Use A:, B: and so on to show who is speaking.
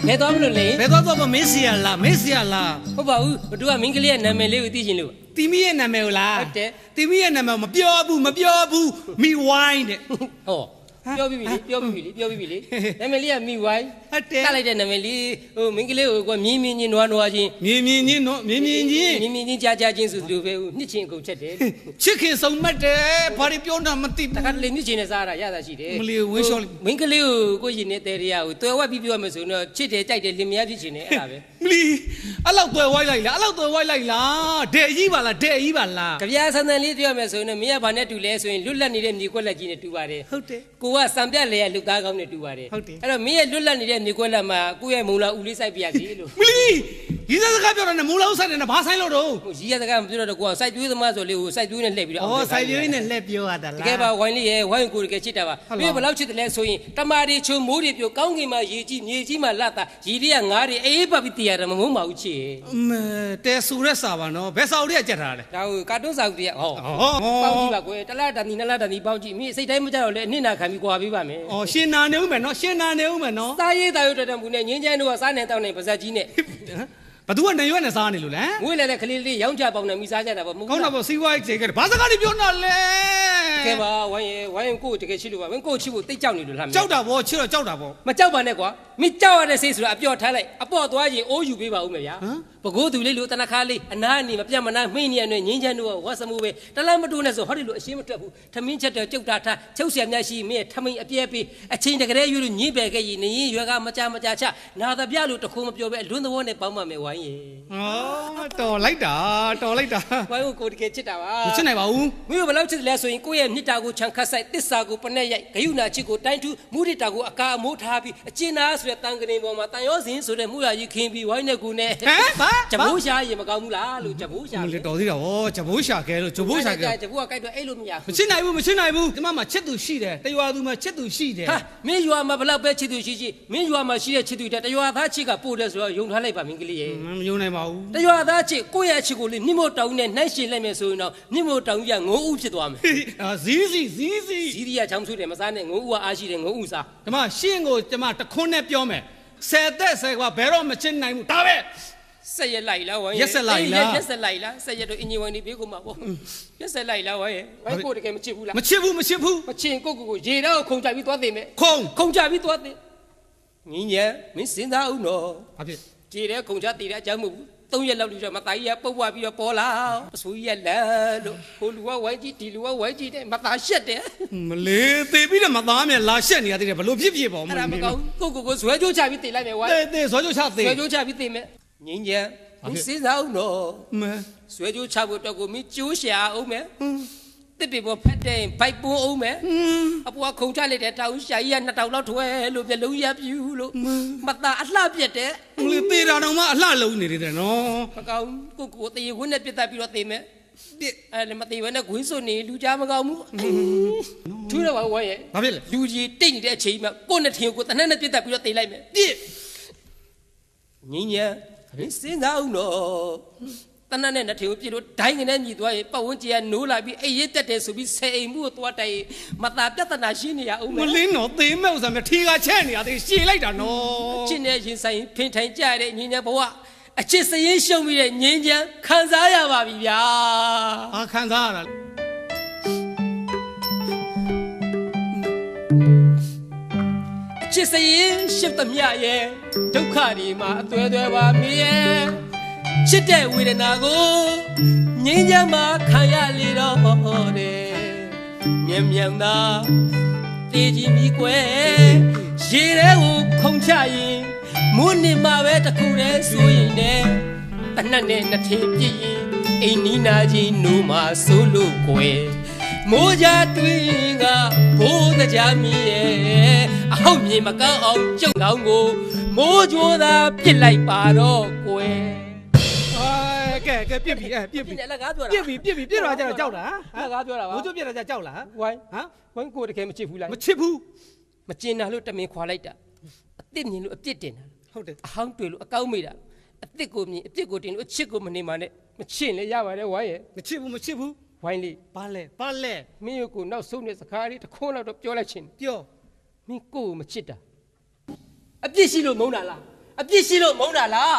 A: ဘယ်သွားမလို့လဲ
B: ဘယ်သွားတော့မေးစီရလားမေးစီရလားဟ
A: ုတ်ပါဘူးတို့ကမင်းကလေးရဲ့နာမည်လေးကိုသိချင်လို့တ
B: ီမီရဲ့နာမည်ကိုလားဟ
A: ုတ်တယ်
B: တီမီရဲ့နာမည်မပြောဘူးမိဝိုင်းတဲ့ဟ
A: ောပြောပြီးပြီလေနာမည်လေးကမိဝိုင်း
B: ဟုတ်တယ်က
A: လိုက်တဲ့နာမည်လေးဟိုမင်းကလေးကိုကမြင်းချင်းနွားချင်း
B: မြင်းချင်း
A: ကြာချင်းဆိုသူပဲနှစ်ချင်းအကုန်ချက်တယ်
B: ချစ်ခင်ဆုံးမှတ်တယ်ဘာတွေပြောတာမသိဘူးတ
A: ခါတလေနှစ်ချင်းနဲ့စားတာရတာရှိတယ်မ
B: လီဝင်းလျှော်
A: မင်းကလေးကိုရည်နေတဲ့တရားကိုတွယ်ဝက်ပြီးပြောမယ်ဆိုတော့ချစ်တယ်ကြိုက်တယ်လင်မယားဖြစ်ချင်တယ်အဲ့ဒါပဲ
B: မလီအဲ့လောက်တွယ်ဝိုက်လိုက်လားဒဲကြီးပါလားက
A: ြပြားဆန်းဆန်းလေးပြောမယ်ဆိုရင်မင်းကဘာနဲ့တူလဲဆိုရင်လွတ်လပ်နေတဲ့မြေကွက်လက်ကြီးနဲ့တူပါတယ်ဟ
B: ုတ်တယ်
A: ကိုကစံပြလေရလူသားကောင်းနဲ့တူပါတယ်အဲ့တော့မင်းရဲ့လွတ်လပ်နေတဲ့မြေကွက်လက်မှာကိုရဲ့မုံလာဦးလေးစိုက်ပြရစီလို့မ
B: လီရီးစကားပြောတာနဲ့မုံလာဦးစိုက်တယ်နဲ့ဘာဆိုင်လို့တော့ရ
A: ီးစကားမပြောတော့ကိုကစိုက်ပြွေးသမားဆိုလေကိုစိုက်ပြွေးနဲ့လှည့်ပြီးတော့စ
B: ိုက်ပြွေးနဲ့လှည့်ပြောရတာလားတ
A: ကယ်ပါဝိုင်းလေးရဲ့ဝိုင်းကိုတကယ်ချစ်တာပါမင်းဘယ်လောက်ချစ်တယ်လဲဆိုရင်တမာတွေချုံမိုးတွေပြောကောင်းကင်မှာရေကြီးမြေကြီးမှာလာတာရီတွေကငါးတွေအေးပတ်ပြီးတည်ရတယ်မမုန်းပါဘူးချစ်
B: တဲဆူရက်စာပါနော်ဘယ်စာအုပ်တွေကကြက်ထားလဲဒ
A: ါဟိုကာတွန်းစာအုပ်တွေကဟောပေါင်းကြည့်ပါကွယ်တလားတန်ဒီနလားတန်ဒီပေါင်းကြည့်မင်းစိတ်တိုင်းမကြတော့လေအနစ်နာခံပြီးကြွားပေးပါမယ်
B: ရှင်နာနေဦးမယ်နော်စ
A: ားရေးတာရုပ်တော်မှုနဲ့ငင်းချိုင်းတို့ကစားနေတောင်းနေပါဇက်ကြီးနဲ့
B: ဘသူကနေရွက်နဲ့စားနေလို့လဲ
A: မွေးလည်းကလေးလေးရောင်းချပေါင်းနေမိစားကြတာပေါ့
B: ကောင်းတာပေါ့စီးပွားရေးတွေကဘာစကားတွေပြောနေလဲတ
A: ကယ်ပါဝိုင်းကိုတကယ်ချစ်လို့ပါဝင်းကိုချစ်ဖို့တိတ်ကြောက်နေလို့လား
B: ကြောက်တာပေါ့ချစ်တော့ကြောက်တာပေါ့
A: မကြောက်ပါနဲ့ကွာမင်းကြောက်ရတဲ့စိတ်ဆိုတာအပြော့ထားလိုက်အပေါ့သွားရင်အိုးယူပေးပါဦးမယ်ဗျာပကိုးသူလေးလို့တနခါလေးအနားအနေမပြတ်မနာမှိနေရနဲ့ငင်းချမ်းတို့ဝါစမှုပဲတလားမတိုးနဲ့ဆိုဟောဒီလိုအရှင်းမထွက်ဘူးထမင်းချက်တော့ကြုတ်တာထားချုပ်เสียများရှိမင်းထမင်းအပြဲပေးအချင်းတကယ်ရွလို့ညင်းပယ်ခဲ့ရင်နင်းရွယ်ကမကြချနာတပြလို့တခုံမပြောပဲအလွန်းသဘောနဲ့ပေါင်းပါမယ်ဝိုင်းရင်တ
B: ော်လိုက်တာ
A: ဝိုင်းကိုတကယ်ချစ်တာပါမ
B: ချစ်နိုင်ပါဘူး
A: မင်းဘယ်လောက်ချစ်တယ်လဲဆိုရင်ကိုယ့်ရဲ့မြစ်တာကိုခြံခတ်ဆိုင်တစ္ဆာကိုပနဲ့ရိုက်ဂယုဏချစ်ကိုတိုင်းထူးမုဒိတာကိုအကာအမိုးထားပြီးအကျဉ်းသားဆိုတဲ့တန်ကနေပေါ်မှာတန်ရောစင်ဆိုတဲ့မူရကြီးခင်းပြီးဝိုင်းနဲ့ကိုနဲ့ဂျဘိုးရှာရင်မကောင်းဘူးလားလို့ဂျဘိုးရှာ
B: လေတော်သေးတာဗောဂျဘိုးရှာခဲလို့ဂျဘိုးရှာခဲ
A: ဂျဘိုးကကြိုက်တော့အဲ့လိုမရဘ
B: ူးမချစ်နိုင်ဘူးဒီမှာချစ်သူရှိတယ်တရွာသူမှာချစ်သူရှိတယ်ဟ
A: ာမင်းရွာမှာဘလောက်ပဲချစ်သူရှိမင်းရွာမှာရှိတဲ့ချစ်သူတဲ့တရွာသားချစ်ကပို့တယ်ဆိုတော့ယုံထားလိုက်ပါမင်းကလေးရဲ့မ
B: ယုံနိုင်ပါဘူးတ
A: ရွာသားချစ်ကိုယ့်ရဲ့ချစ်ကိုလေမြင့်မို့တောင်နဲ့နှိုင်းရှင်လိုက်မယ်ဆိုရင်တော့မြင့်မို့တောင်ကြီးကငုံဥဖြစ်သွားမယ်
B: ဇီးရ
A: ီးကချောင်းဆွေးတယ်မစားနဲ့ငုံဥကအားရှိတယ်ငုံဥစားဒ
B: ီမှာရှင်းကိုကျွန်မတခွန်းနဲ့ပြောမယ်10 သက်10ကဘယ်တော့မချစ်နိုင်ဘူးဒါပဲဆ
A: က်ရလိုက်လားဝိုင်းရ
B: က်ဆက်လိုက်လားဆ
A: က်ရတော့အင်ဂျင်ဝိုင်းဒီဘေးကိုမှာပေါ့ရက်ဆက်လိုက်လားဝိုင်းကိုတကယ်မချစ်ဘူးလားမ
B: ချစ်ဘူးမ
A: ချင်ကိုရေတော့ခုံကြပြီးသွားသိမယ်ခုံကြပြီးသွားသိငင်းညံမင်းစဉ်းစားအောင်တော့
B: ဘာဖြစ်
A: ကြည်တဲ့ခုံကြတည်တဲ့အကြောင်းမဟုတ်ဘူး3ရက်လောက်လူတော့မသားကြီးကပုတ်ပွားပြီးတော့ပေါ်လာအဆိုကြီးကလန်းလို့ဟိုလူကဝိုင်းကြီးဒီလူကဝိုင်းကြီးတဲ့မသားရှက်တယ်မ
B: လေးသေပြီးတော့မသားမြလာရှက်နေရသေးတယ်ဘလို့ဖြစ်ပေါ့အ
A: ဲ့ဒါမကောင်းကိုဇွဲကြိုးချပြီးတည်လိုက်မယ်ဝိုင်းသ
B: ေဇွဲကြိုးချပ
A: ြီးတည်မယ်ငင်းညံမင်းစဉ်းစားအောင်တော့ဇွဲကြိုးချဖို့တော့ကိုမင်းကျိုးရှာအောင်မယ်တစ်ပေပေါ်ဖတ်တဲ့ဘိုက်ပွန်းအောင်မယ်အပွားခုံချလိုက်တဲ့တောင်ရှာကြီးက2000လောက်ထွဲလို့ပြလုံးရပြူလို့မသားအလှပြက်တဲ့
B: လေသေတာတော့မှအလှလုံးနေတယ်နော်
A: မကောင်းကိုတေခွန်းနဲ့ပြတ်တက်ပြီးတော့သေမယ်အဲ့လေမသေးဘဲနဲ့ခွင်းစွနေလူကြားမကောင်းဘူးထူးတော့ဝိုင်းရဲ့ဘ
B: ာဖြစ်လဲလ
A: ူကြီးတိတ်နေတဲ့အချိန်မှာကိုယ်နဲ့ထင်ကိုတနက်နဲ့ပြတ်တက်ပြီးတော့သေလိုက်မယ်ပြစ်ငင်းညံစဉ်းစားအောင်တော့တနက်နဲ့ထင်ကိုပြစ်လို့ဒိုင်းငနဲ့မြည်သွားရင်ပတ်ဝန်းကျင်ကနိုးလာပြီးအိမ်ရတက်တယ်ဆိုပြီးဆယ်အိမ်မှုကိုသွားတိုင်မသာပြဿနာရှင်းနေရအောင်
B: မလင်းတော့သေမဲ့ဥစ္စာမျိုးထီကချက်နေရသေးရှည်လိုက်တာနော်
A: အချစ်နဲ့ရင်ဆိုင်ဖင်ထိုင်ကြရတဲ့ငင်းညံဘဝအချစ်စရင်ရှုံပြီးတဲ့ငင်းညံခံစားရပါပြီဗျာ
B: ခံစားရတာ
A: ချစ်စရင်ရှုပ်သမျှရဲ့ဒုက္ခဒီမှာအသွဲသွဲပါမင်းရဲ့ချစ်တဲ့ဝေဒနာကိုငြင်းချမ်းမှခံရလေတော့တယ်မြန်သာတည်ကြည်မိကွယ်ရေထဲကိုခုန်ချရင်မွန်းနေမှာပဲတခုတည်းဆိုရင်နဲ့တနက်နဲ့နှစ်ထည်ပြည့်ရင်အိမ်နီးနာကြီးနိုးမှာစိုးလို့ကွယ်မိုးကြတွင်ကဘိုးတကြားမြည်ရဲ့အောက်မြေမကောင်းအောင်ကျုပ်တော်ကိုမိုးကြိုးသာပြစ်လိုက်ပါတော့ကွယ်က
B: ဲပြစ်ပြီပြစ်ပြီလ
A: က်ကားပြောတာပ
B: ြစ်တော့ကျတော့ကြောက်တာလ
A: က်ကားပြောတာပါမ
B: ိုးကြိုးပြစ်တော့ကြောက်လားဝ
A: ိုင်းကိုတကယ်မချစ်ဘူးလားမ
B: ချစ်ဘူးမ
A: ကျင်တာလို့တမင်ခွာလိုက်တာအစ်စ်မြင်လို့အပြစ်တင်တာဟ
B: ုတ်တယ်
A: အဟောင်းတွေ့လို့အကောင်းမိတာအစ်စ်ကိုမြင်အပြစ်ကိုတင်လို့အချစ်ကိုမနေပါနဲ့မချင်လေရပါတယ်ဝိုင်းရဲ့မ
B: ချစ်ဘူးဝ
A: ိုင်းလေး
B: ဘာလဲ
A: မင်းကိုနောက်ဆုံးတဲ့စကားလေးတစ်ခွန်းလောက်တော့ပြောလိုက်ချင်
B: ပြော
A: မင်းကိုယ်ကိုမချစ်တာအပြစ်ရှိလို့မုန်းတာလားအပြစ်ရှိလို့မုန်းတာလား